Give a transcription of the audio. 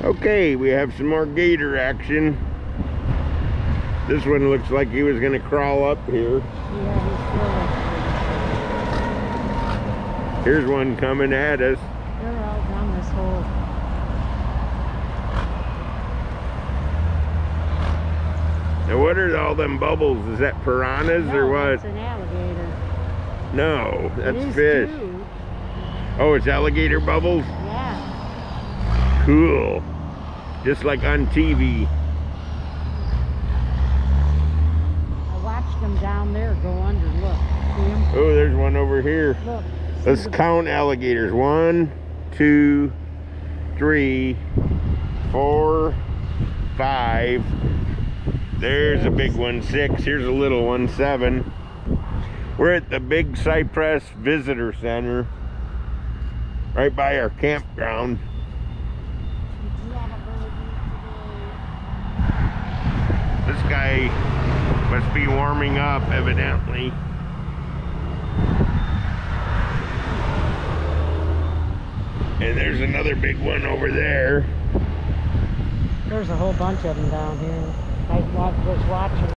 Okay, we have some more gator action. This one looks like he was gonna crawl up here. Yeah, he's still up. Here's one coming at us. They're all down this hole. Now what are all them bubbles? Is that piranhas or what? That's an alligator. No, that's It is fish. too. Oh, it's alligator bubbles? Yeah. Cool. Just like on TV. I watched them down there go under. Look. See them? Oh, there's one over here. Look. Let's count alligators. 1, 2, 3, 4, 5. There's a big one, 6. Here's a little one, 7. We're at the big Cypress Visitor Center, right by our campground. This guy must be warming up, evidently. And there's another big one over there. There's a whole bunch of them down here. I was watching.